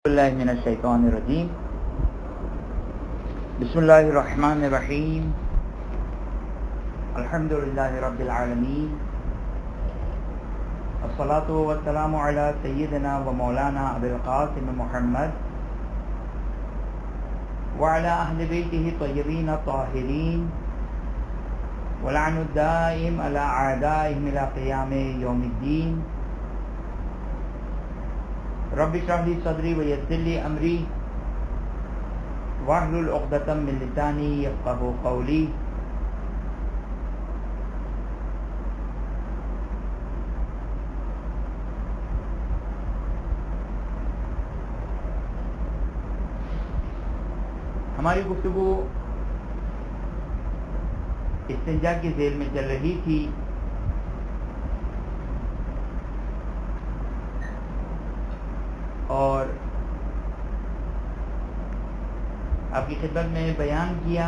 اللہ من الشیطان الرجیم بسم اللہ الرحمن الرحیم الحمدللہ رب العالمین الصلاة والسلام علی سیدنا و مولانا ابی القاسم محمد وعلی اہل بیتہ الطیبین الطاہرین ولعن الدائم علی اعدائهم الى قیام یوم الدین رب اشرح لي صدري ويسر لي امري واحلل عقدة من لساني يفقهوا قولي. ہماری گفتگو استنجا کی ذیل میں چل رہی تھی. اور آپ کی خدمت میں بیان کیا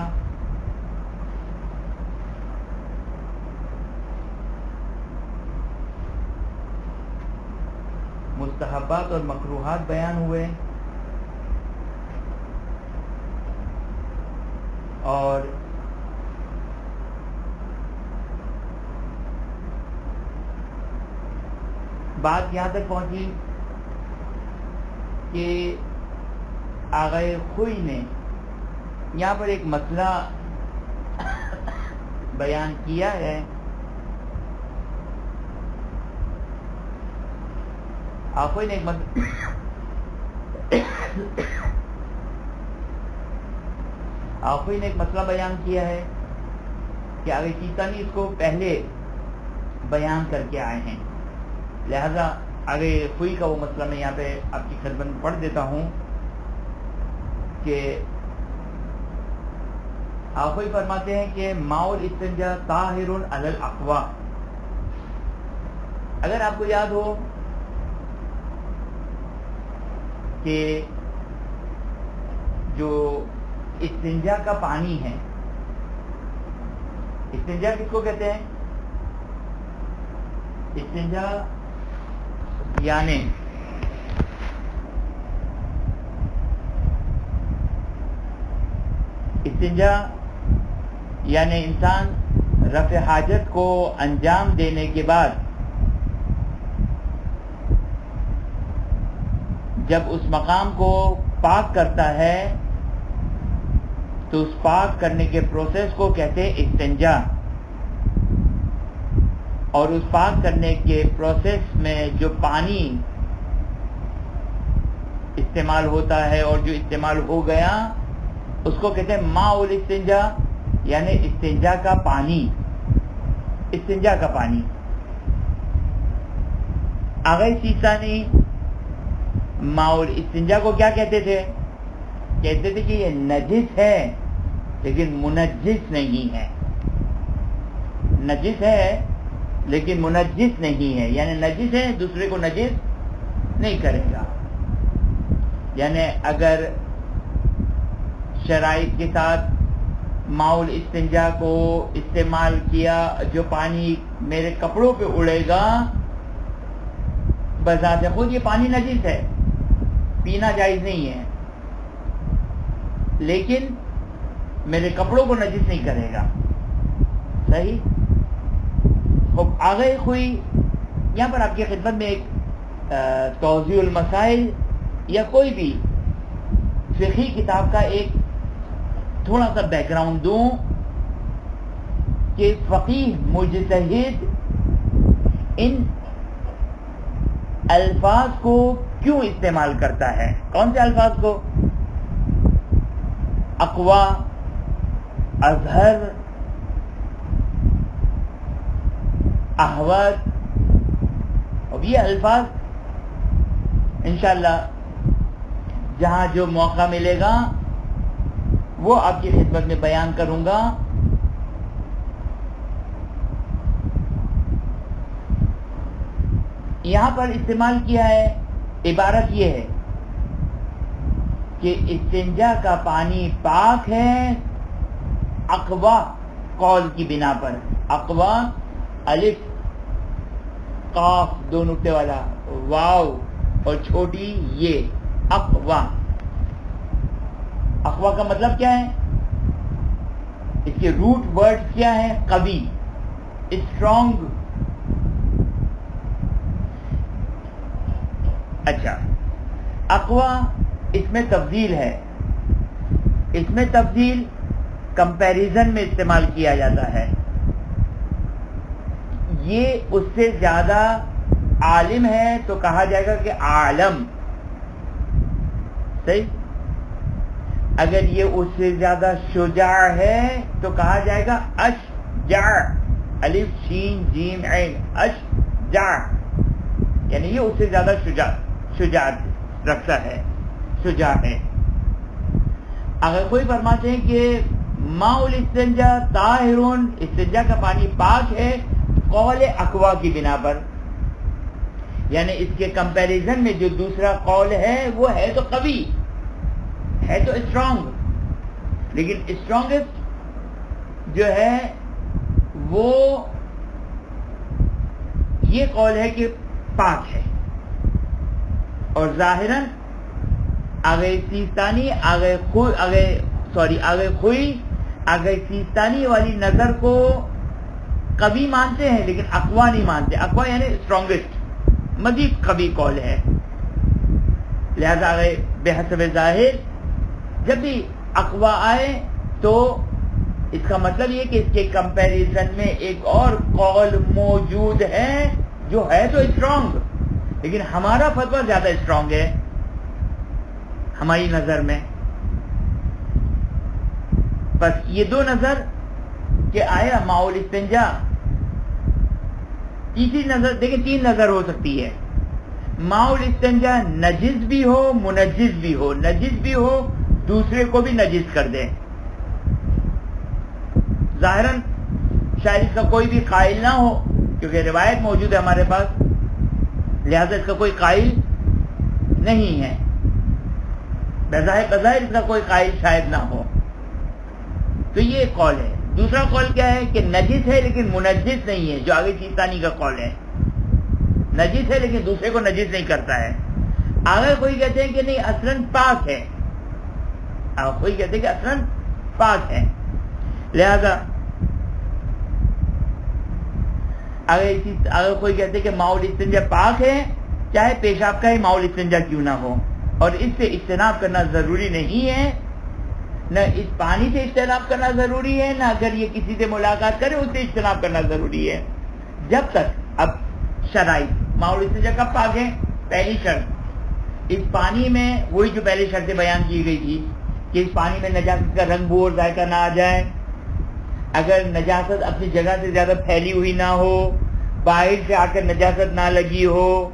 مستحبات اور مکروہات بیان ہوئے اور بات یہاں تک پہنچی کہ آغائے خوئی نے یہاں پر ایک مسئلہ بیان کیا ہے. آخوئی نے ایک مسئلہ بیان کیا ہے کہ آگے چیتانی اس کو پہلے بیان کر کے آئے ہیں. لہذا آگے خوئی کا وہ مسئلہ میں یہاں پہ آپ کی خدمت میں پڑھ دیتا ہوں کہ آخوئی فرماتے ہیں کہ ماء الاستنجا طاہر علی الاقوی. اگر آپ کو یاد ہو کہ جو استنجا کا پانی ہے، استنجا کس کو کہتے ہیں؟ استنجا یعنی انسان رفع حاجت کو انجام دینے کے بعد جب اس مقام کو پاک کرتا ہے تو اس پاک کرنے کے پروسیس کو کہتے ہیں استنجا. اور اس پاک کرنے کے پروسیس میں جو پانی استعمال ہوتا ہے اور جو استعمال ہو گیا اس کو کہتے ہیں ماء الاستنجا، یعنی استنجا کا پانی. استنجا کا پانی آغائی سیستانی ماء الاستنجا کو کیا کہتے تھے؟ کہتے تھے کہ یہ نجس ہے لیکن منجس نہیں ہے. نجس ہے لیکن منجس نہیں ہے، یعنی نجس ہے دوسرے کو نجس نہیں کرے گا. یعنی اگر شرائط کے ساتھ ماء الاستنجا کو استعمال کیا، جو پانی میرے کپڑوں پہ اڑے گا بذات خود یہ پانی نجس ہے، پینا جائز نہیں ہے، لیکن میرے کپڑوں کو نجس نہیں کرے گا. صحیح. خب آگئے خوئی یہاں پر آپ کی خدمت میں ایک توضیح المسائل یا کوئی بھی فقہی کتاب کا ایک تھوڑا سا بیک گراؤنڈ دوں کہ فقیہ مجتہد ان الفاظ کو کیوں استعمال کرتا ہے. کون سے الفاظ کو؟ اقوا، اظہر، احوت. اب یہ الفاظ انشاءاللہ جہاں جو موقع ملے گا وہ آپ کی خدمت میں بیان کروں گا. یہاں پر استعمال کیا ہے، عبارت یہ ہے کہ استنجا کا پانی پاک ہے اقوا قول کی بنا پر. اقوا الف قاف دو نقطے والا، واو اور چھوٹی یہ اقوا. اقوا کا مطلب کیا ہے؟ اس کے روٹ ورڈ کیا ہے؟ قوی، اسٹرانگ. اچھا، اقوا اس میں تفضیل ہے. اس میں تفضیل کمپیریزن میں استعمال کیا جاتا ہے. یہ اس سے زیادہ عالم ہے تو کہا جائے گا کہ عالم. صحیح. اگر یہ اس سے زیادہ شجاع ہے تو کہا جائے گا اشجع. الف شین جیم عین، اشجع، یعنی یہ اس سے زیادہ شجاعت رکھتا ہے، شجاع ہے. اگر کوئی فرماتے ہیں کہ ماء الاستنجا طاہر، استنجا کا پانی پاک ہے، قول اقوا کی بنا پر، یعنی اس کے کمپیریزن میں جو دوسرا قول ہے وہ ہے تو قوی، ہے تو اسٹرانگ، لیکن اسٹرانگسٹ جو ہے وہ یہ قول ہے کہ پاک ہے. اور ظاہراً آگے سیستانی آگے خوئی آگے سیستانی والی نظر کو قوی مانتے ہیں لیکن اقوا نہیں مانتے. اقوا یعنی اسٹرانگسٹ، مزید قوی قول ہے. لہذا آگے بحسب ظاہر جب بھی اقوا آئے تو اس کا مطلب یہ کہ اس کے کمپیریزن میں ایک اور قول موجود ہے جو ہے تو اسٹرانگ، لیکن ہمارا فتویٰ زیادہ اسٹرانگ ہے ہماری نظر میں. بس یہ دو نظر کہ آیا ماء الاستنجا. تیسری نظر دیکھیں، تین نظر ہو سکتی ہے. ماء الاستنجا نجس بھی ہو منجس بھی ہو. نجس بھی ہو دوسرے کو بھی نجس کر دے. ظاہراً شاید اس کا کوئی بھی قائل نہ ہو کیونکہ روایت موجود ہے ہمارے پاس، لہذا اس کا کوئی قائل نہیں ہے. بظاہر اس کا کوئی قائل شاید نہ ہو. تو یہ ایک قول ہے. دوسرا قول کیا ہے کہ نجس ہے لیکن منجس نہیں ہے، جو آگے سیستانی کا قول ہے. نجس ہے لیکن دوسرے کو نجس نہیں کرتا ہے. آگے کوئی کہتے ہیں کہ نہیں اصلاً پاک ہے، کوئی کہتے ہیں کہ اصلاً پاک ہے. لہذا اگر کوئی کہتے ہیں کہ ماء الاستنجا پاک ہے، چاہے پیشاب کا ہی ماء الاستنجا کیوں نہ ہو، اور اس سے اجتناب کرنا ضروری نہیں ہے. نہ اس پانی سے اجتناب کرنا ضروری ہے، نہ اگر یہ کسی سے ملاقات کرے اس سے اجتناب کرنا ضروری ہے. جب تک اب شرائط ماء الاستنجا کب پاک ہے؟ پہلی شرط، اس پانی میں وہی جو پہلے شرطیں بیان کی گئی تھی کہ اس پانی میں نجاست کا رنگ بو اور ذائقہ نہ آ جائے، اگر نجاست اپنی جگہ سے زیادہ پھیلی ہوئی نہ ہو، باہر سے آ کر نجاست نہ لگی ہو،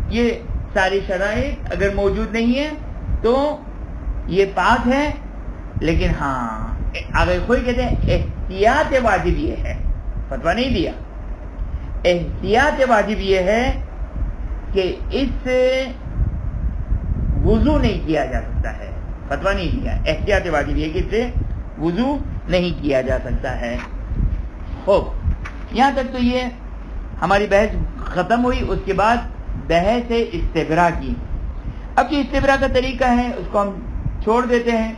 یہ ساری شرائط اگر موجود نہیں ہے تو یہ پاک ہے. لیکن ہاں اگر کوئی کہتے ہیں احتیاط واجب یہ ہے، فتویٰ نہیں دیا، احتیاط واجب یہ ہے کہ اس سے وضو نہیں کیا جا سکتا ہے. فتویٰ نہیں دیا، احتیاط واجب یہ کہ اس سے وضو نہیں کیا جا سکتا ہے. خوب، یہاں تک تو یہ ہماری بحث ختم ہوئی. اس کے بعد بحث استبرا کی. اب جو استبرا کا طریقہ ہے اس کو ہم چھوڑ دیتے ہیں،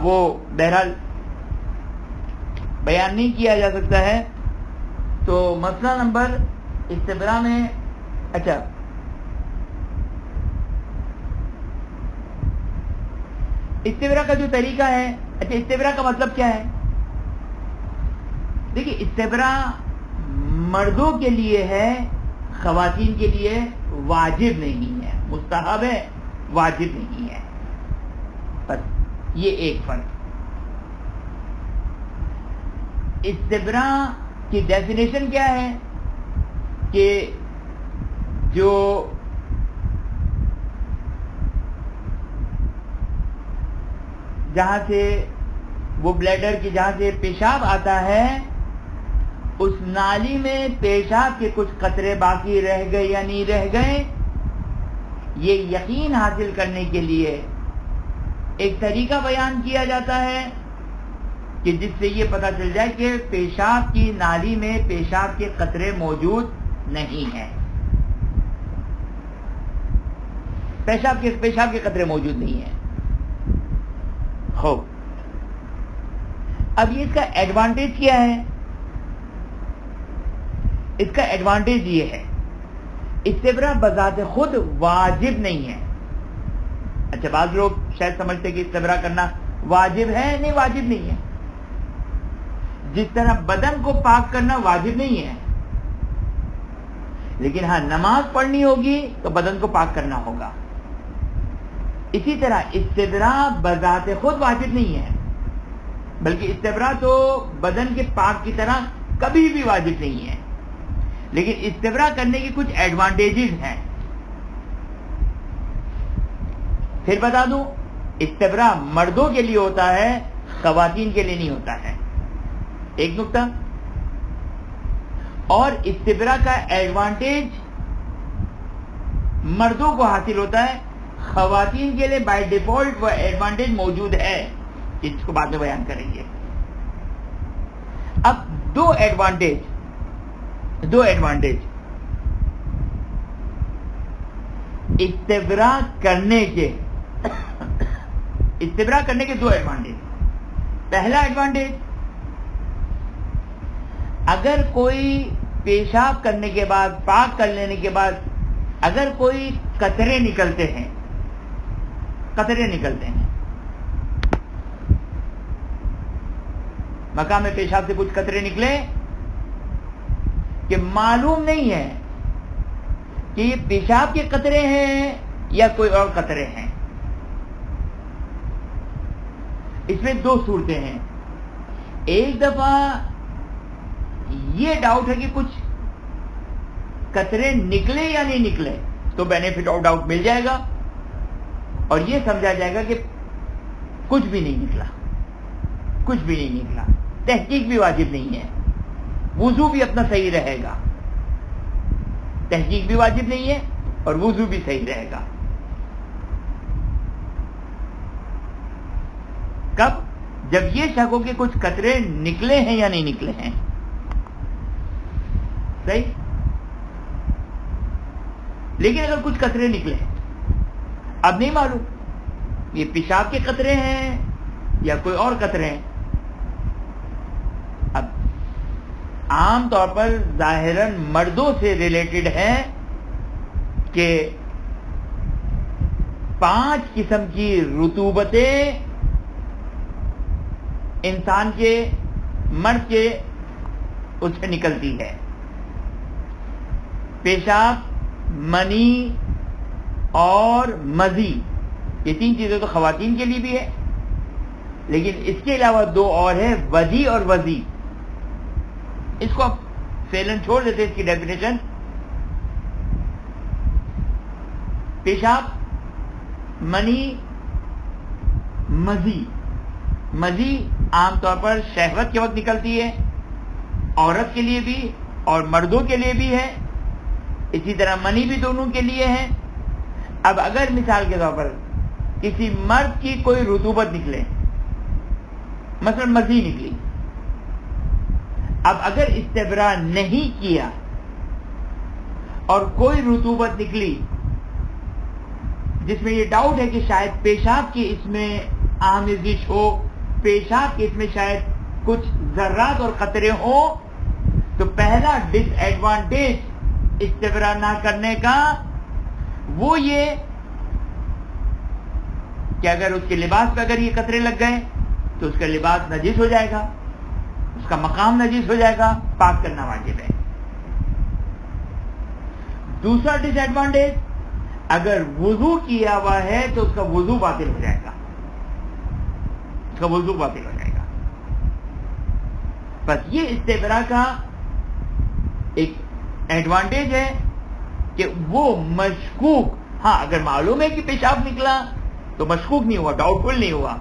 وہ بہرحال بیان نہیں کیا جا سکتا ہے. تو مسئلہ نمبر استبرا میں، اچھا استبرا کا جو طریقہ ہے، اچھا استبرا کا مطلب کیا ہے؟ دیکھیے استبرا مردوں کے لیے ہے، خواتین کے لیے واجب نہیں ہے، مستحب ہے، واجب نہیں ہے. بس یہ ایک فرق. استبرا کی ڈیفینیشن کیا ہے کہ جو جہاں سے وہ بلیڈر کی جہاں سے پیشاب آتا ہے اس نالی میں پیشاب کے کچھ قطرے باقی رہ گئے یا نہیں رہ گئے، یہ یقین حاصل کرنے کے لیے ایک طریقہ بیان کیا جاتا ہے کہ جس سے یہ پتہ چل جائے کہ پیشاب کی نالی میں پیشاب کے قطرے موجود نہیں ہیں. پیشاب کے قطرے موجود نہیں ہیں. خوب، اب یہ اس کا ایڈوانٹیج کیا ہے؟ اس کا ایڈوانٹیج یہ ہے، استبراء بذات خود واجب نہیں ہے. اچھا، بعض لوگ شاید سمجھتے کہ استبراء کرنا واجب ہے. نہیں، واجب نہیں ہے. جس طرح بدن کو پاک کرنا واجب نہیں ہے، لیکن ہاں نماز پڑھنی ہوگی تو بدن کو پاک کرنا ہوگا. اسی طرح استبراء بذات خود واجب نہیں ہے، بلکہ استبراء تو بدن کے پاک کی طرح کبھی بھی واجب نہیں ہے. لیکن استبراء کرنے کی کچھ ایڈوانٹیجز ہیں. پھر بتا دوں، استبراء مردوں کے لیے ہوتا ہے، خواتین کے لیے نہیں ہوتا ہے. ایک نکتہ اور، استبراء کا ایڈوانٹیج مردوں کو حاصل ہوتا ہے، خواتین کے لیے بائی ڈیفالٹ وہ ایڈوانٹیج موجود ہے. اس کو بعد میں بیان کریں گے. اب دو ایڈوانٹیج استبراء کرنے کے دو ایڈوانٹیج. پہلا ایڈوانٹیج، اگر کوئی پیشاب کرنے کے بعد، پاک کر لینے کے بعد اگر کوئی قطرے نکلتے ہیں، مقام پیشاب سے کچھ قطرے نکلے کہ معلوم نہیں ہے کہ یہ پیشاب کے قطرے ہیں یا کوئی اور قطرے ہیں. اس میں دو صورتیں ہیں. ایک دفعہ یہ ڈاؤٹ ہے کہ کچھ قطرے نکلے یا نہیں نکلے تو بینیفٹ آف ڈاؤٹ مل جائے گا، اور یہ سمجھا جائے گا کہ کچھ بھی نہیں نکلا. تحقیق بھی واجب نہیں ہے، وضو بھی اپنا صحیح رہے گا. تحقیق بھی واجب نہیں ہے اور وضو بھی صحیح رہے گا. کب؟ جب یہ شک ہو کہ کچھ قطرے نکلے ہیں یا نہیں نکلے ہیں. صحیح. لیکن اگر کچھ قطرے نکلے، اب نہیں معلوم یہ پیشاب کے قطرے ہیں یا کوئی اور قطرے ہیں. اب عام طور پر ظاہراً مردوں سے ریلیٹڈ ہے کہ 5 قسم کی رطوبتیں انسان کے، مرد کے اس سے نکلتی ہے. پیشاب، منی اور مزی، یہ 3 چیزیں تو خواتین کے لیے بھی ہے، لیکن اس کے علاوہ 2 اور ہے، ودی اور وزی. اس کو آپ فعلاً چھوڑ دیتے، اس کی ڈیفینیشن. پیشاب، منی، مزی عام طور پر شہوت کے وقت نکلتی ہے، عورت کے لیے بھی اور مردوں کے لیے بھی ہے. اسی طرح منی بھی دونوں کے لیے ہے. اب اگر مثال کے طور پر کسی مرد کی کوئی رطوبت نکلے، مثلا مزی نکلی، اب اگر استبراء نہیں کیا اور کوئی رطوبت نکلی جس میں یہ ڈاؤٹ ہے کہ شاید پیشاب کی اس میں آمیزش ہو، پیشاب کی اس میں شاید کچھ ذرات اور قطرے ہوں، تو پہلا ڈس ایڈوانٹیج استبراء نہ کرنے کا وہ یہ کہ اگر اس کے لباس پہ اگر یہ قطرے لگ گئے تو اس کا لباس نجس ہو جائے گا، اس کا مقام نجس ہو جائے گا، پاک کرنا واجب ہے. دوسرا ڈس ایڈوانٹیج، اگر وضو کیا ہوا ہے تو اس کا وضو باطل ہو جائے گا، بس یہ استبراء کا ایک ایڈوانٹیج ہے کہ وہ مشکوک، ہاں اگر معلوم ہے کہ پیشاب نکلا تو مشکوک نہیں ہوا، ڈاؤٹ فل نہیں ہوا.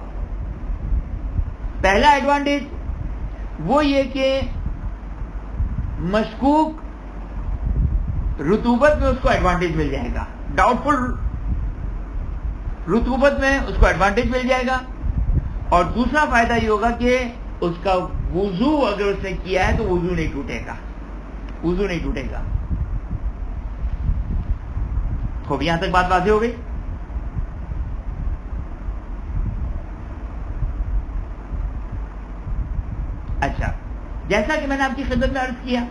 پہلا ایڈوانٹیج وہ یہ کہ مشکوک رطوبت میں اس کو ایڈوانٹیج مل جائے گا، ڈاؤٹ فل رطوبت میں اس کو ایڈوانٹیج مل جائے گا. اور دوسرا فائدہ یہ ہوگا کہ اس کا وضو اگر اس نے کیا ہے تو وضو نہیں ٹوٹے گا، وضو نہیں ٹوٹے گا. خوب یہاں تک بات واضح ہو گئی. اچھا، جیسا کہ میں نے آپ کی خدمت میں عرض کیا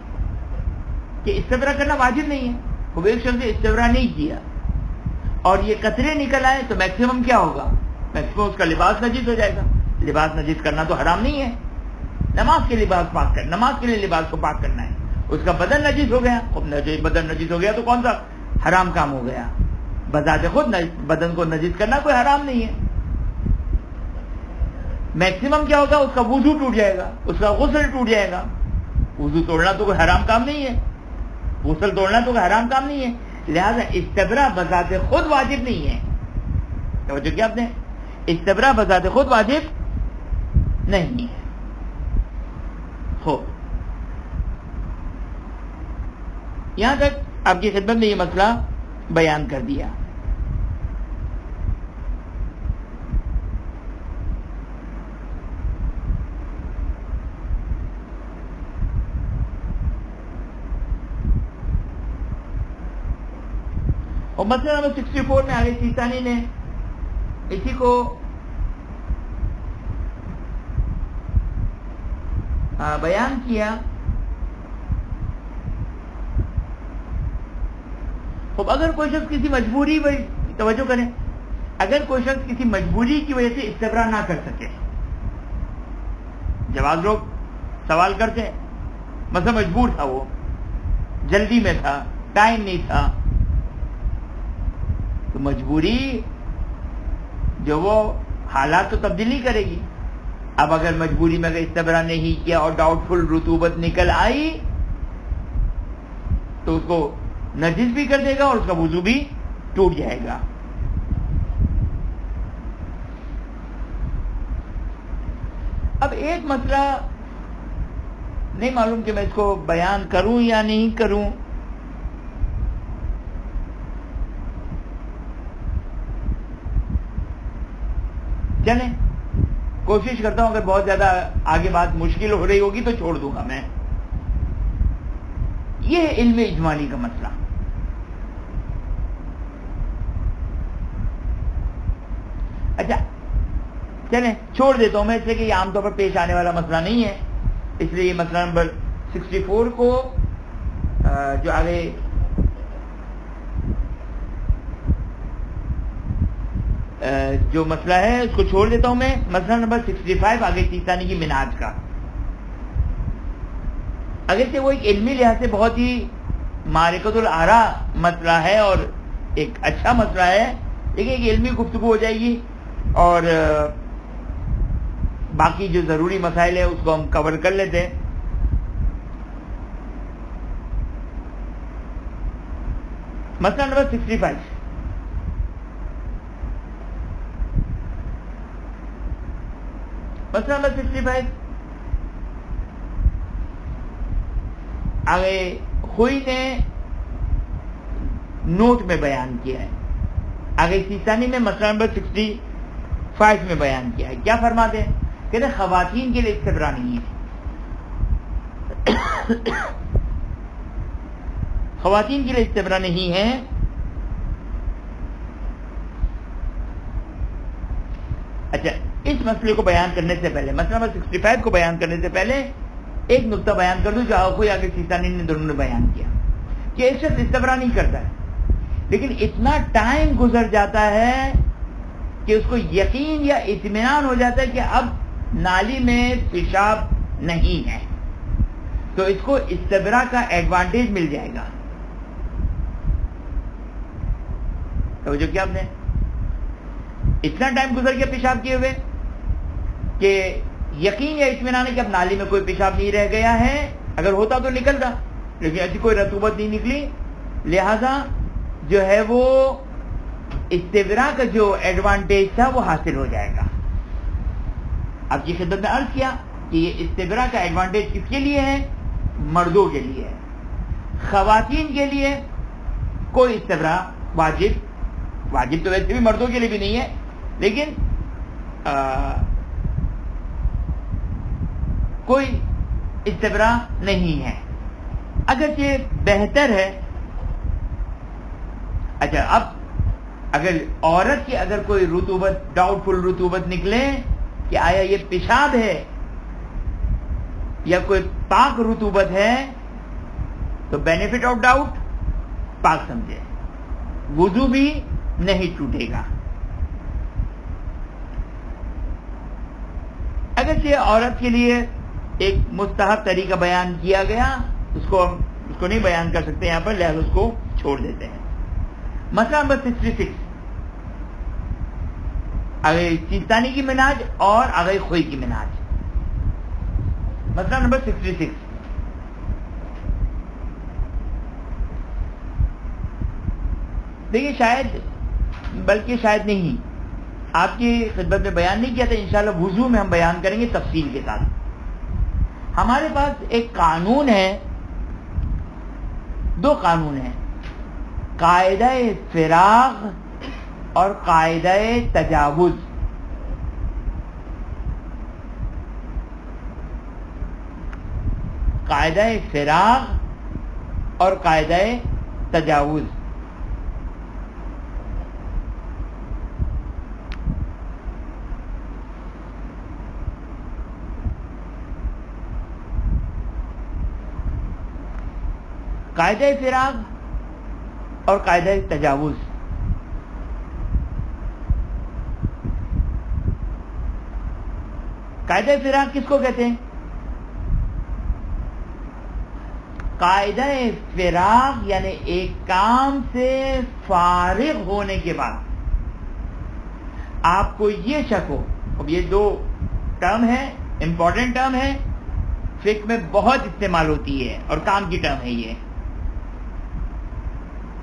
کہ استبرا کرنا واجب نہیں ہے. خوب ایک شخص نے استبرا نہیں کیا اور یہ قطرے نکل آئے تو میکسیمم کیا ہوگا؟ میکسیمم اس کا لباس نجس ہو جائے گا. لباس نجس کرنا تو حرام نہیں ہے. نماز کے لباس پاک کرنا، نماز کے لیے لباس کو پاک کرنا ہے. اس کا بدن نجس ہو گیا، بدن نجس ہو گیا تو کون سا حرام کام ہو گیا؟ بذات خود بدن کو نجس کرنا کوئی حرام نہیں ہے. میکسیمم کیا ہوگا؟ اس کا وضو ٹوٹ جائے گا، اس کا غسل ٹوٹ جائے گا. وضو توڑنا تو کوئی حرام کام نہیں ہے، غسل توڑنا تو کوئی حرام کام نہیں ہے. لہذا استبرا بذات خود واجب نہیں ہے. توجہ کیا آپ نے؟ استبرا بذات خود واجب نہیں ہے. ہو یہاں تک آپ کی خدمت میں یہ مسئلہ بیان کر دیا. اور مسئلہ نمبر 64 میں آگے سیستانی نے اسی کو بیان کیا. اب اگر کوئی شخص کسی مجبوری، توجہ کریں، اگر کوئی شخص کسی مجبوری کی وجہ سے استبرا نہ کر سکے، جواز لوگ سوال کرتے ہیں، مثلا مجبور تھا، وہ جلدی میں تھا، ٹائم نہیں تھا، تو مجبوری جو وہ حالات تو تبدیلی کرے گی. اب اگر مجبوری میں اگر استبرا نہیں کیا اور ڈاؤٹ فل رطوبت نکل آئی تو اس کو نجس بھی کر دے گا اور اس کا وضو بھی ٹوٹ جائے گا. اب ایک مسئلہ نہیں معلوم کہ میں اس کو بیان کروں یا نہیں کروں. چلیں کوشش کرتا ہوں، اگر بہت زیادہ آگے بات مشکل ہو رہی ہوگی تو چھوڑ دوں گا میں. یہ ہے علم اجمالی کا مسئلہ. اچھا چلیں چھوڑ دیتا ہوں میں، اس لیے کہ یہ عام طور پر پیش آنے والا مسئلہ نہیں ہے. اس لیے یہ مسئلہ نمبر 64 کو جو آگے جو مسئلہ ہے اس کو چھوڑ دیتا ہوں میں. مسئلہ نمبر 65 آگے سیستانی کی منہاج کا. اگرچہ وہ ایک علمی لحاظ سے بہت ہی معرکۃ الآراء مسئلہ ہے اور ایک اچھا مسئلہ ہے، لیکن ایک علمی گفتگو ہو جائے گی اور باقی جو ضروری مسائل ہیں اس کو ہم کور کر لیتے ہیں. مسئلہ نمبر 65. مسئلہ نمبر 65 آگے خوئی نے نوٹ میں بیان کیا ہے. آگے سیستانی میں مسئلہ نمبر 65 میں بیان کیا ہے. کیا فرماتے ہیں؟ کہتے ہیں خواتین کے لیے استبرا نہیں ہے. خواتین کے لیے استبرا نہیں ہے. اچھا اس مسئلے کو بیان کرنے سے پہلے، مسئلہ نمبر 65 کو بیان کرنے سے پہلے ایک نقطہ بیان کر دوں جو کوئی آگے سیستانی نے دونوں نے بیان کیا کہ ایک شخص استبرا نہیں کرتا ہے لیکن اتنا ٹائم گزر جاتا ہے کہ اس کو یقین یا اطمینان ہو جاتا ہے کہ اب نالی میں پیشاب نہیں ہے، تو اس کو استبرا کا ایڈوانٹیج مل جائے گا. توجہ کیا آپ نے؟ اتنا ٹائم گزر گیا پیشاب کیے ہوئے کہ یقین یا اطمینان ہے کہ اب نالی میں کوئی پیشاب نہیں رہ گیا ہے، اگر ہوتا تو نکلتا لیکن ایسی کوئی رطوبت نہیں نکلی، لہذا جو ہے وہ استبرا کا جو ایڈوانٹیج تھا وہ حاصل ہو جائے گا. آپ کی خدمت میں عرض کیا کہ یہ استبرا کا ایڈوانٹیج کس کے لیے ہے؟ مردوں کے لیے ہے. خواتین کے لیے کوئی استبرا واجب تو ویسے بھی مردوں کے لیے بھی نہیں ہے، لیکن کوئی استبراء نہیں ہے، اگرچہ بہتر ہے۔ اچھا، اب اگر عورت کی اگر کوئی رطوبت، ڈاؤٹ فل رطوبت نکلے کہ آیا یہ پیشاب ہے یا کوئی پاک رطوبت ہے، تو بینیفٹ آف ڈاؤٹ پاک سمجھے، وضو بھی نہیں ٹوٹے گا۔ اگرچہ عورت کے لیے ایک مستحب طریقہ بیان کیا گیا، اس کو نہیں بیان کر سکتے یہاں پر، لہذا اس کو چھوڑ دیتے ہیں۔ مسئلہ نمبر 66، آگے چیستانی کی مناج اور آگے خوئی کی مناج۔ مسئلہ نمبر 66، دیکھیے بلکہ شاید نہیں، آپ کی خدمت میں بیان نہیں کیا تھا، انشاءاللہ وضو میں ہم بیان کریں گے تفصیل کے ساتھ۔ ہمارے پاس ایک قانون ہے، دو قانون ہیں، قاعدہ فراغ اور قاعدہ تجاوز۔ قاعدہ فراغ اور قاعدہ تجاوز۔ قاعدہ فراغ اور قاعدہ تجاوز۔ قاعدہ فراغ کس کو کہتے ہیں؟ قاعدہ فراغ یعنی ایک کام سے فارغ ہونے کے بعد آپ کو یہ شک ہو، اب یہ دو ٹرم ہے، امپورٹنٹ ٹرم ہے، فقہ میں بہت استعمال ہوتی ہے اور کام کی ٹرم ہے، یہ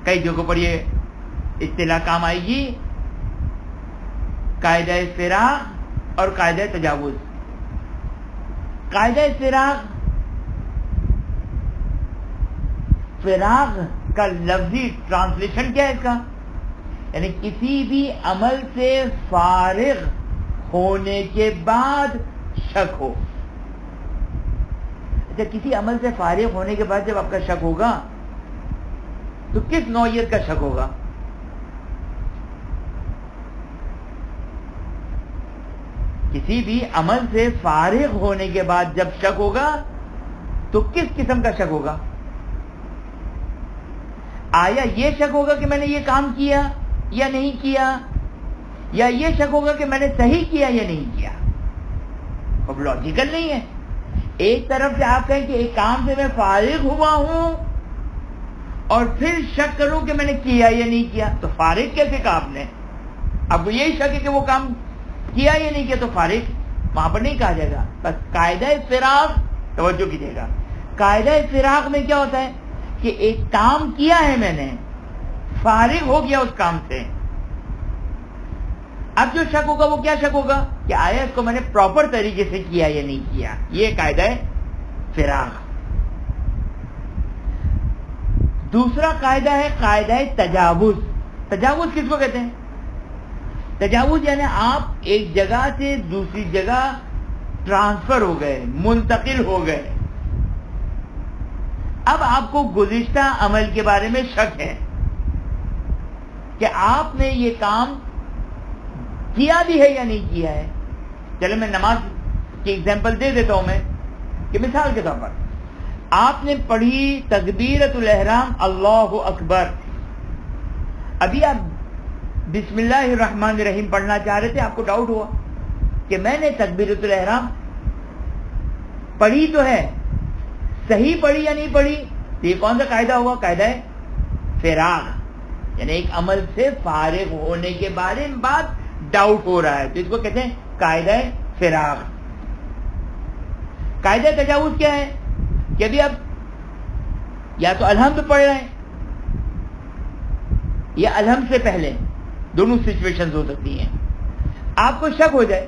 کئی جگہوں پر یہ اصطلاح کام آئے گی، قاعدہ فراغ اور قاعدہ تجاوز۔ قاعدہ فراغ کا لفظی ٹرانسلیشن کیا ہے اس کا؟ یعنی کسی بھی عمل سے فارغ ہونے کے بعد شک ہو۔ اچھا، کسی عمل سے فارغ ہونے کے بعد جب آپ کا شک ہوگا تو کس نوعیت کا شک ہوگا؟ کسی بھی عمل سے فارغ ہونے کے بعد جب شک ہوگا تو کس قسم کا شک ہوگا؟ آیا یہ شک ہوگا کہ میں نے یہ کام کیا یا نہیں کیا، یا یہ شک ہوگا کہ میں نے صحیح کیا یا نہیں کیا؟ اب لاجیکل نہیں ہے۔ ایک طرف سے آپ کہیں کہ ایک کام سے میں فارغ ہوا ہوں اور پھر شک کروں کہ میں نے کیا یا نہیں کیا، تو فارغ کیسے کہا آپ نے؟ اب یہی شک ہے کہ وہ کام کیا یا نہیں کیا، تو فارغ وہاں پر نہیں کہا جائے گا۔ بس قاعدہ فراغ توجہ کیجیے گا، قاعدہ فراغ میں کیا ہوتا ہے کہ ایک کام کیا ہے میں نے، فارغ ہو گیا اس کام سے، اب جو شک ہوگا وہ کیا شک ہوگا کہ آیا اس کو میں نے پراپر طریقے سے کیا یا نہیں کیا، یہ قاعدہ فراغ۔ دوسرا قاعدہ ہے قاعدہ تجاوز۔ تجاوز کس کو کہتے ہیں؟ تجاوز یعنی آپ ایک جگہ سے دوسری جگہ ٹرانسفر ہو گئے، منتقل ہو گئے، اب آپ کو گزشتہ عمل کے بارے میں شک ہے کہ آپ نے یہ کام کیا بھی ہے یا نہیں کیا ہے۔ چلو میں نماز کی ایگزامپل دے دیتا ہوں میں، کہ مثال کے طور پر آپ نے پڑھی تکبیرۃ الاحرام اللہ اکبر، ابھی آپ بسم اللہ الرحمن الرحیم پڑھنا چاہ رہے تھے، آپ کو ڈاؤٹ ہوا کہ میں نے تکبیرۃ الاحرام پڑھی تو ہے، صحیح پڑھی یا نہیں پڑھی، تو یہ کون سا قاعدہ ہوا؟ قاعدہ فراغ، یعنی ایک عمل سے فارغ ہونے کے بارے میں بعد ڈاؤٹ ہو رہا ہے، تو اس کو کہتے ہیں قاعدہ فراغ۔ قاعدہ تجاوز کیا ہے کہ ابھی آپ یا تو الحمد پڑھ رہے ہیں یا الحمد سے پہلے، دونوں سچویشنز ہو سکتی ہیں، آپ کو شک ہو جائے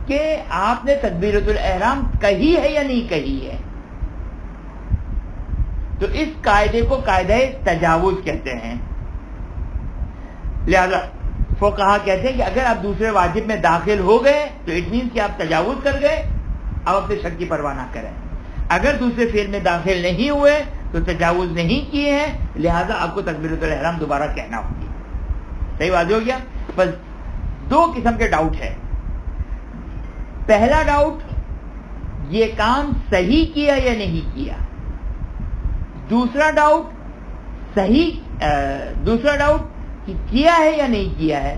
کہ آپ نے تکبیرۃ الاحرام کہی ہے یا نہیں کہی ہے، تو اس قاعدے کو قاعدہ تجاوز کہتے ہیں۔ لہذا فقہا کہتے ہیں کہ اگر آپ دوسرے واجب میں داخل ہو گئے تو اٹ مینس کہ آپ تجاوز کر گئے، اب اپنے شک کی پرواہ نہ کریں. اگر دوسرے فعل میں داخل نہیں ہوئے تو تجاوز نہیں کیے ہیں, لہذا آپ کو تکبیرۃ الاحرام دوبارہ کہنا ہوگی. صحیح واضح ہو گیا؟ بس دو قسم کے ڈاؤٹ ہے. پہلا ڈاؤٹ, یہ کام صحیح کیا یا نہیں کیا. دوسرا ڈاؤٹ کہ کیا ہے یا نہیں کیا ہے,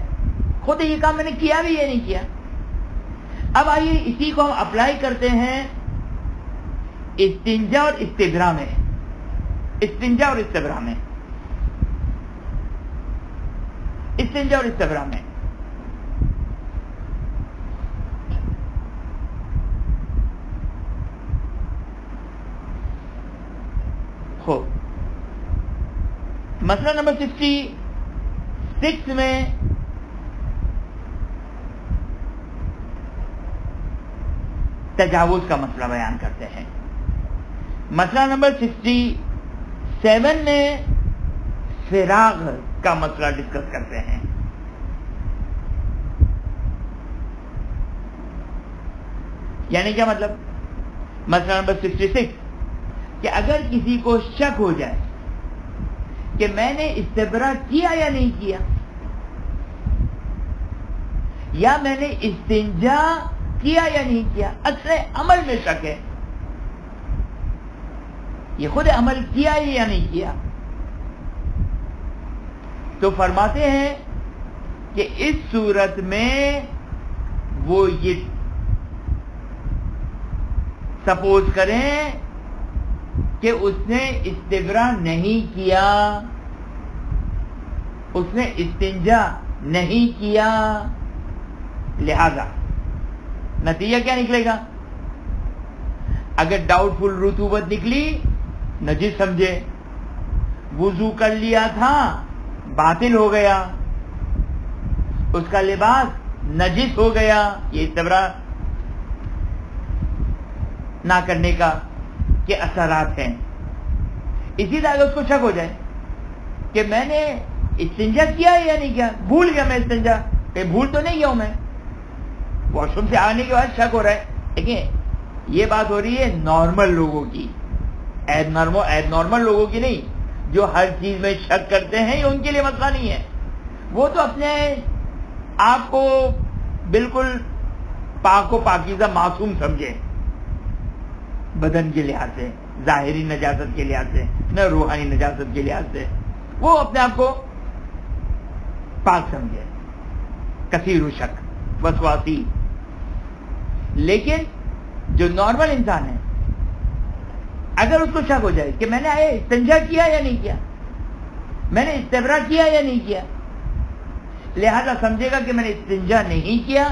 خود یہ کام میں نے کیا بھی یا نہیں کیا. اب آئیے اسی کو ہم اپلائی کرتے ہیں استنجا اور استبرا میں. استنجا اور استبرا میں ہو. مسئلہ نمبر 66 میں تجاوز کا مسئلہ بیان کرتے ہیں. مسئلہ نمبر 67 میں فراغ کا مسئلہ ڈسکس کرتے ہیں. یعنی کیا مطلب؟ مسئلہ نمبر 66 کہ اگر کسی کو شک ہو جائے کہ میں نے استبرا کیا یا نہیں کیا, یا میں نے استنجا کیا یا نہیں کیا, اصل عمل میں شک ہے, یہ خود عمل کیا یا نہیں کیا, تو فرماتے ہیں کہ اس صورت میں وہ یہ سپوز کریں کہ اس نے استبرا نہیں کیا, اس نے استنجا نہیں کیا, لہذا نتیجہ کیا نکلے گا؟ اگر ڈاؤٹ فل رطوبت نکلی, نجس سمجھے, وضو کر لیا تھا باطل ہو گیا, اس کا لباس نجس ہو گیا, یہ استبرا نہ کرنے کا کے اثرات ہیں. اسی طرح اس کو شک ہو جائے کہ میں نے استنجا کیا یا نہیں کیا, بھول گیا میں استنجا, کہ بھول تو نہیں گیا ہوں میں, واش روم سے آنے کے بعد شک ہو رہا ہے. دیکھیں یہ بات ہو رہی ہے نارمل لوگوں کی, ایب نارمل لوگوں کی نہیں. جو ہر چیز میں شک کرتے ہیں یہ ان کے لیے مسئلہ نہیں ہے, وہ تو اپنے آپ کو بالکل پاک و پاکیزہ معصوم سمجھے, بدن کے لحاظ سے, ظاہری نجاست کے لحاظ سے, نہ روحانی نجاست کے لحاظ سے, وہ اپنے آپ کو پاک سمجھے. کثیر شک وسواسی. لیکن جو نارمل انسان ہے, اگر اس کو شک ہو جائے کہ میں نے استنجا کیا یا نہیں کیا, میں نے استبرا کیا یا نہیں کیا, لہذا سمجھے گا کہ میں نے استنجا نہیں کیا,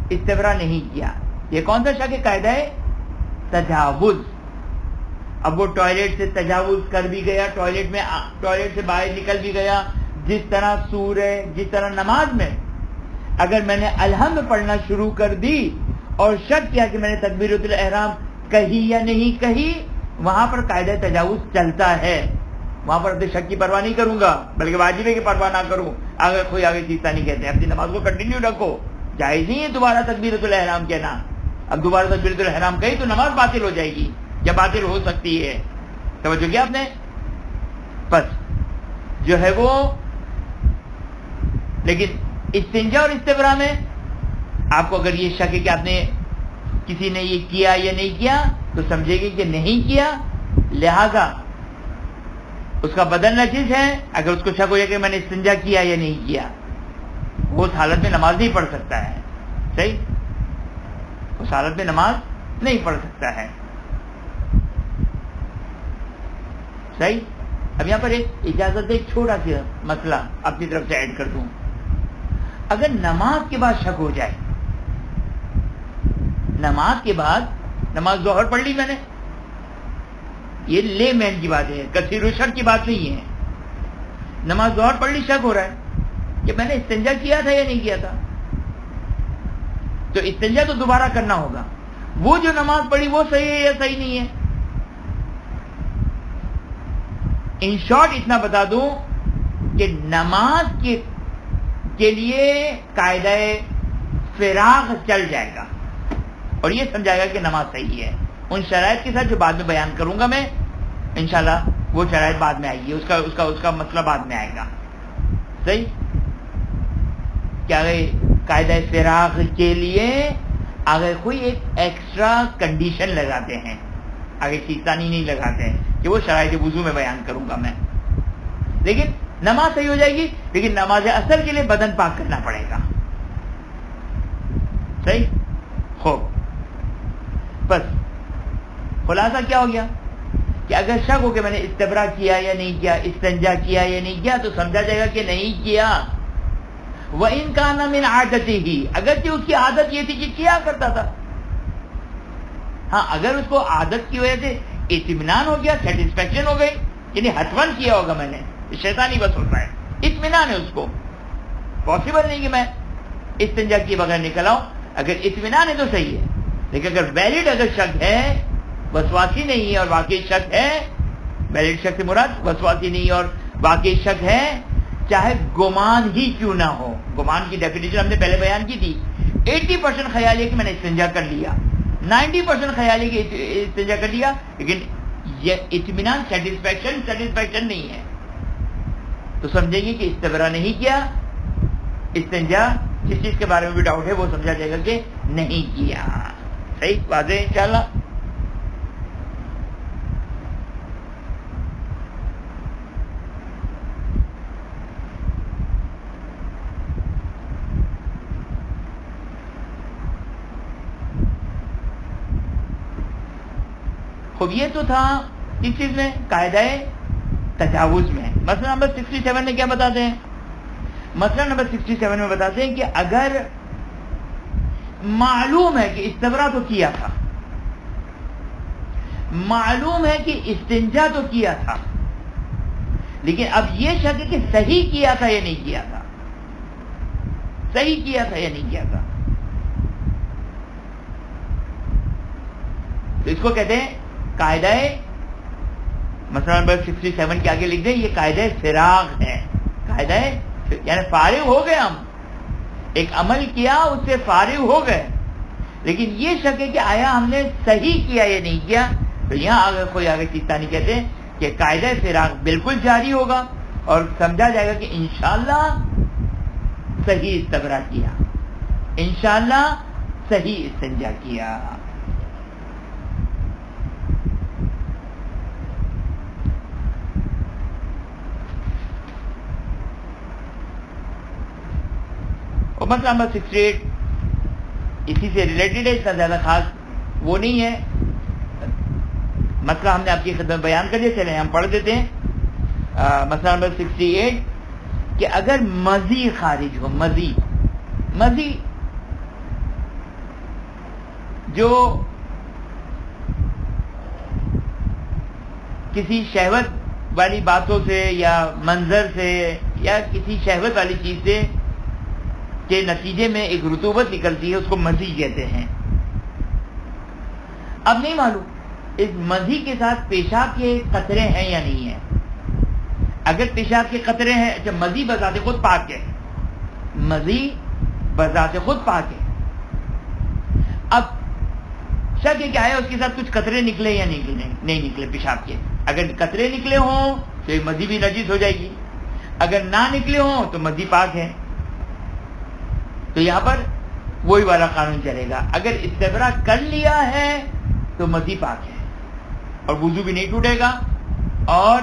استبرا نہیں کیا. یہ کون سا شک ہے؟ قاعدہ ہے تجاوز. اب وہ ٹوائلٹ سے تجاوز کر بھی گیا, ٹوائلٹ سے باہر نکل بھی گیا, جس طرح سورہ, جس طرح نماز میں اگر میں نے الحمد پڑھنا شروع کر دی اور شک کیا کہ میں نے تکبیرۃ الاحرام کہی یا نہیں کہی, وہاں پر قاعدہ تجاوز چلتا ہے. وہاں پر اپنے شک کی پرواہ نہیں کروں گا, بلکہ واجب ہے کہ پرواہ نہ کروں. اگر کوئی آگے چیزہ نہیں کہتے, اپنی نماز کو کنٹینیو رکھو, جائز نہیں ہے دوبارہ تکبیرۃ الاحرام کہنا. اب دوبارہ تکبیرۃ الاحرام کہی تو نماز باطل ہو جائے گی, یا باطل ہو سکتی ہے. توجہ کیا آپ نے؟ بس جو ہے وہ, لیکن استنجا اور استبرا میں آپ کو اگر یہ شک ہے کہ آپ نے کسی نے یہ کیا یا نہیں کیا, تو سمجھے گے کہ نہیں کیا, لہذا اس کا بدن نجس ہے. اگر اس کو شک ہو جائے کہ میں نے استنجا کیا یا نہیں کیا, وہ اس حالت میں نماز نہیں پڑھ سکتا ہے. صحیح, اس حالت میں نماز نہیں پڑھ سکتا ہے. صحیح. اب یہاں پر ایک اجازت ایک چھوٹا سا مسئلہ اپنی طرف سے ایڈ کر دوں. اگر نماز کے بعد شک ہو جائے, نماز کے بعد, نماز ظہر پڑھ لی میں نے, یہ لے مین کی بات ہے, کثیر شک کی بات نہیں ہے. نماز ظہر پڑھ لی, شک ہو رہا ہے کہ میں نے استنجا کیا تھا یا نہیں کیا تھا, تو استنجا تو دوبارہ کرنا ہوگا. وہ جو نماز پڑھی وہ صحیح ہے یا صحیح نہیں ہے؟ ان شارٹ اتنا بتا دوں کہ نماز کے لیے قاعدہ فراغ چل جائے گا. اور یہ سمجھائے گا کہ نماز صحیح ہے، ان شرائط کے ساتھ جو بعد میں بیان کروں گا میں انشاءاللہ، وہ شرائط بعد میں آئے گی، اس کا مسئلہ بعد میں آئے گا. صحیح؟ کیا قاعدہ فراغ کے لیے اگر کوئی ایک ایکسٹرا کنڈیشن لگاتے ہیں، آگے چیزانی نہیں لگاتے ہیں کہ وہ شرائط وضو میں بیان کروں گا میں، لیکن نماز صحیح ہو جائے گی، لیکن نماز اثر کے لیے بدن پاک کرنا پڑے گا. صحیح؟ خوب. بس خلاصہ کیا ہو گیا کہ اگر شک ہو کہ میں نے استبرا کیا یا نہیں کیا، استنجا کیا یا نہیں کیا، تو سمجھا جائے گا کہ نہیں کیا. وَإِن كَانَ مِنْ عَادَتِهِ، اگرچہ اس کی عادت یہ تھی کہ کیا کرتا تھا. ہاں، اگر اس کو عادت کی وجہ سے اطمینان ہو گیا، سیٹسفیکشن ہو گئی، یعنی حتمن کیا ہوگا میں نے، شیطانی بس ہوتا ہے، اطمینان ہے اس کو، پاسبل نہیں کہ میں استنجا کیے بغیر نکل آؤں. اگر اطمینان ہے تو صحیح ہے، لیکن اگر ویلڈ اگر شک ہے، وسواسی نہیں ہے اور واقعی شک ہے، ویلڈ شک سے مراد وسواسی نہیں اور واقعی شک ہے، چاہے گمان ہی کیوں نہ ہو. گمان کی ڈیفینیشن ہم نے پہلے بیان کی تھی. 80% خیال ہے کہ میں نے استنجا کر لیا، 90% خیال ہے کہ استنجا کر لیا، لیکن یہ اطمینان سیٹسفیکشن نہیں ہے، تو سمجھیں گے کہ استبرا نہیں کیا. استنجا جس چیز کے بارے میں بھی ڈاؤٹ ہے وہ سمجھا جائے گا کہ نہیں کیا. صحیح واضح انشاءاللہ. خوب، یہ تو تھا اس چیز میں قاعدہ تجاوز میں. مسئلہ نمبر 67 میں کیا بتاتے ہیں؟ مسئلہ نمبر 67 میں بتاتے ہیں کہ اگر معلوم ہے کہ استبرا تو کیا تھا، معلوم ہے کہ استنجا تو کیا تھا، لیکن اب یہ شک ہے کہ صحیح کیا تھا یا نہیں کیا تھا، صحیح کیا تھا یا نہیں کیا تھا. تو اس کو کہتے ہیں قاعدہ، مسئلہ نمبر 67 کے آگے لکھ دیں، یہ قاعدہ فراغ ہے. قاعدہ یعنی فارغ ہو گئے، ہم ایک عمل کیا اس سے فارغ ہو گئے، لیکن یہ شک ہے کہ آیا ہم نے صحیح کیا یا نہیں کیا. تو یہاں اگر کوئی آگے چیزانی کہتے ہیں کہ قاعدہ فراغ بالکل جاری ہوگا اور سمجھا جائے گا کہ انشاءاللہ صحیح استبرا کیا، انشاءاللہ صحیح استنجا کیا. اور مسئلہ نمبر 68 اسی سے ریلیٹڈ ہے، اتنا زیادہ خاص وہ نہیں ہے. مسئلہ ہم نے آپ کی خدمت بیان کر دیا، چلیں ہم پڑھ دیتے ہیں. مسئلہ نمبر 68 کہ اگر مزی خارج ہو، مزی جو کسی شہوت والی باتوں سے یا منظر سے یا کسی شہوت والی چیز سے کے نتیجے میں ایک رطوبت نکلتی ہے، اس کو مزی کہتے ہیں. اب نہیں معلوم اس مزی کے ساتھ پیشاب کے قطرے ہیں یا نہیں ہیں. اگر پیشاب کے قطرے ہیں، اچھا، مزی بذات خود پاک ہے، مزی بذات خود پاک ہے. اب شک ہے کہ آیا اس کے ساتھ کچھ قطرے نکلے یا نہیں نکلے پیشاب کے. اگر قطرے نکلے ہوں تو مزی بھی نجس ہو جائے گی، اگر نہ نکلے ہوں تو مزی پاک ہے. تو یہاں پر وہی والا قانون چلے گا. اگر استبرا کر لیا ہے تو مزی پاک ہے اور وضو بھی نہیں ٹوٹے گا اور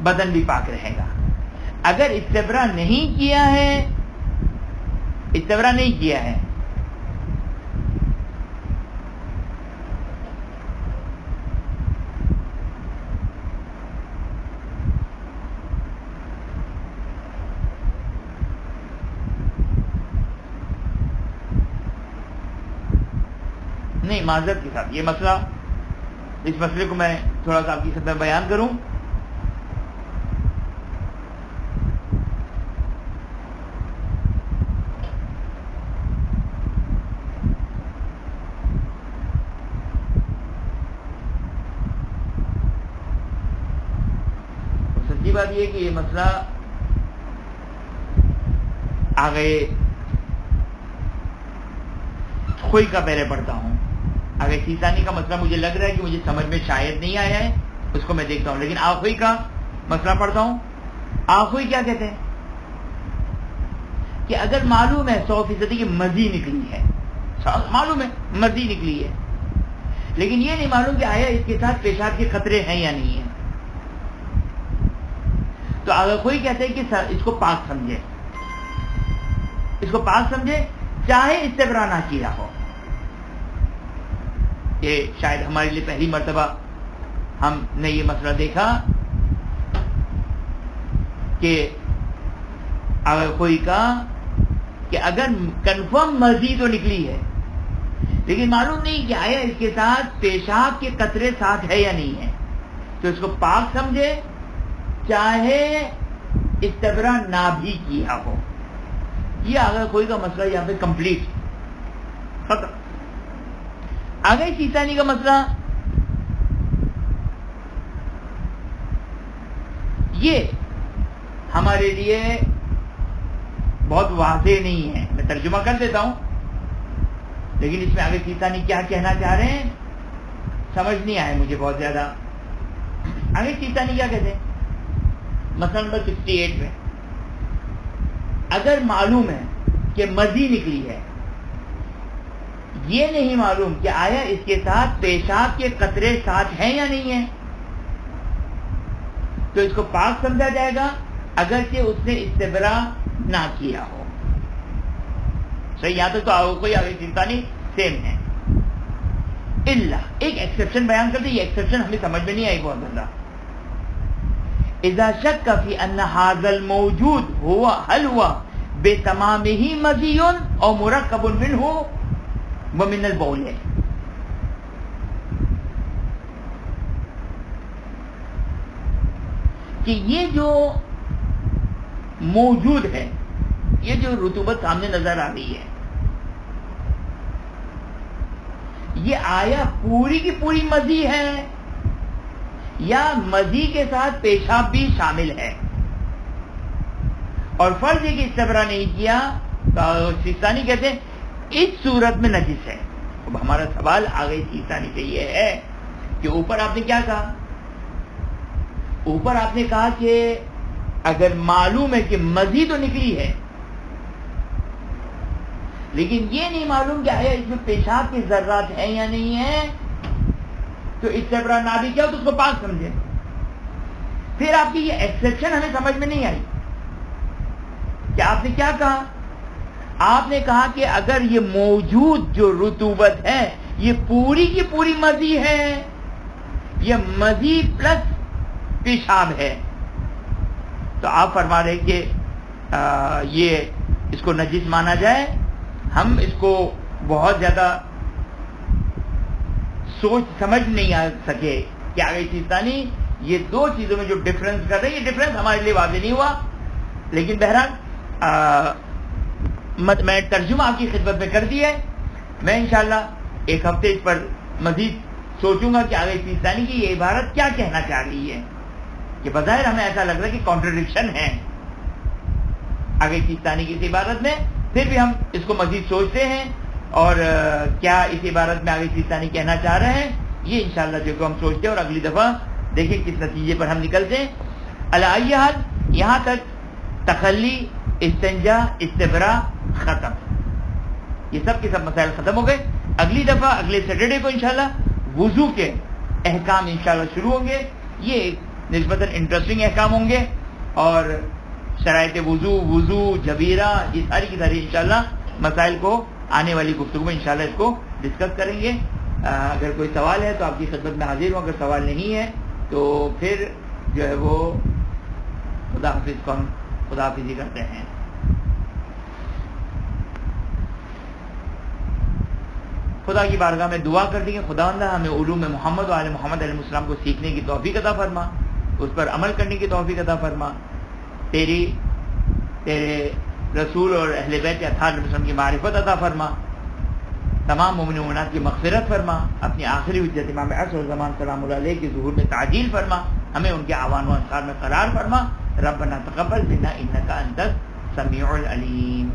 بدن بھی پاک رہے گا. اگر استبرا نہیں کیا ہے، نہیں، معذرت کے ساتھ یہ مسئلہ، اس مسئلے کو میں تھوڑا سا آپ کی خدمت میں بیان کروں. سچی بات یہ ہے کہ یہ مسئلہ آگے کوئی کا پہلے پڑھتا ہوں. اگر سیسانی کا مسئلہ مجھے لگ رہا ہے کہ مجھے سمجھ میں شاید نہیں آیا ہے، اس کو میں دیکھتا ہوں. لیکن آخوئی کا مسئلہ پڑھتا ہوں. آخوئی کیا کہتے ہیں کہ اگر معلوم ہے 100% کی مزی نکلی ہے، معلوم ہے مزی نکلی ہے، لیکن یہ نہیں معلوم کہ آیا اس کے ساتھ پیشاب کے خطرے ہیں یا نہیں ہیں، تو اگر کوئی کہتے ہیں کہ اس کو پاک سمجھے، اس کو پاک سمجھے چاہے استبراء نہ کیا ہو. یہ شاید ہمارے لیے پہلی مرتبہ ہم نے یہ مسئلہ دیکھا کہ اگر کوئی کہا کہ اگر کنفرم مزی تو نکلی ہے لیکن معلوم نہیں کہ آیا اس کے ساتھ پیشاب کے قطرے ساتھ ہے یا نہیں ہے، تو اس کو پاک سمجھے چاہے استبراء نہ بھی کیا ہو. یہ اگر کوئی کا مسئلہ یہاں پہ کمپلیٹ ختم. آگے سیسانی کا مسئلہ یہ ہمارے لیے بہت واضح نہیں ہے. میں ترجمہ کر دیتا ہوں، لیکن اس میں آگے سیسانی کیا کہنا چاہ رہے ہیں سمجھ نہیں آئے مجھے بہت زیادہ. آگے سیسانی کیا کہتے ہیں مسئلہ نمبر 68 میں، اگر معلوم ہے کہ مزی نکلی ہے، یہ نہیں معلوم کہ آیا اس کے ساتھ پیشاب کے قطرے ساتھ ہیں یا نہیں ہیں، تو اس کو پاک سمجھا جائے گا اگرچہ اس نے استبراء نہ کیا ہو. صحیح، یہاں تک تو کوئی آگے سیسانی سیم ہے. الا ایک ایکسیپشن بیان کرتے، یہ ایکسیپشن ہمیں سمجھ میں نہیں آئی بہت زیادہ. اذا شک فی ان هذا الموجود هو هل هو بتمامه مزی او مرکب منه ومن البول، کہ یہ جو موجود ہے، یہ جو رطوبت سامنے نظر آ رہی ہے، یہ آیا پوری کی پوری مزی ہے یا مزی کے ساتھ پیشاب بھی شامل ہے، اور فرض ہے کہ استبراء نہیں کیا تو سیسانی کہتے ہیں اس صورت میں نجس ہے. اب ہمارا سوال آگے سیسانی سے یہ ہے کہ اوپر آپ نے کیا کہا؟ اوپر آپ نے کہا کہ اگر معلوم ہے کہ مزی تو نکلی ہے لیکن یہ نہیں معلوم کہ آیا اس میں پیشاب کے ذرات ہیں یا نہیں ہیں، تو استبراء نہ بھی کیا تو اس کو پاک سمجھے. پھر آپ کی یہ ایکسیپشن ہمیں سمجھ میں نہیں آئی کہ آپ نے کیا کہا. آپ نے کہا کہ اگر یہ موجود جو رطوبت ہے یہ پوری کی پوری مزی ہے، یہ مزی پلس پیشاب ہے، تو آپ فرما رہے کہ یہ اس کو نجس مانا جائے. ہم اس کو بہت زیادہ سوچ سمجھ نہیں آ سکے کہ آگے سیسانی یہ دو چیزوں میں جو ڈفرنس کر رہے ہیں، یہ ڈفرنس ہمارے لیے واضح نہیں ہوا. لیکن بہرحال میں ترجمہ آپ کی خدمت میں کر دی ہے. میں انشاءاللہ ایک ہفتے اس پر مزید سوچوں گا کہ آگے سیسانی کی یہ عبارت کیا کہنا چاہ رہی ہے، کہ بظاہر ہمیں ایسا لگ رہا ہے کہ کانٹرڈکشن ہے آگے سیسانی کی اس عبارت میں. پھر بھی ہم اس کو مزید سوچتے ہیں اور کیا اس عبارت میں آگے سیسانی کہنا چاہ رہے ہیں، یہ انشاءاللہ جو کو ہم سوچتے ہیں اور اگلی دفعہ دیکھیں کس نتیجے پر ہم نکلتے ہیں. علی ای حال یہاں تک تخلی، استنجا، استبراء ختم. یہ سب کے سب مسائل ختم ہو گئے. اگلی دفعہ اگلے سیٹرڈے کو انشاءاللہ وضو کے احکام انشاءاللہ شروع ہوں گے. یہ نسبتاً انٹرسٹنگ احکام ہوں گے اور شرائط وضو، جبیرہ، یہ ساری کی ساری انشاءاللہ مسائل کو آنے والی گفتگو میں انشاءاللہ اس کو ڈسکس کریں گے. اگر کوئی سوال ہے تو آپ کی خدمت میں حاضر ہوں. اگر سوال نہیں ہے تو پھر جو ہے وہ خدا حافظ کو ہم خدا حافظی کرتے ہیں. خدا کی بارگاہ میں دعا کر دیں گے خداوند ہمیں علوم محمد و آل محمد علیہ السلام کو سیکھنے کی توفیق عطا فرما، اس پر عمل کرنے کی توفیق عطا فرما. تیرے رسول اور اہل بیت اطہار علیہ السلام کی معرفت عطا فرما. تمام مومن و مومنات کی مغفرت فرما. اپنی آخری حجت امام عصر زمان سلام اللہ علیہ کے ظہور میں تعجیل فرما. ہمیں ان کے اعوان و انصار میں قرار فرما. ربنا تقبل منا انک انت السمیع العلیم.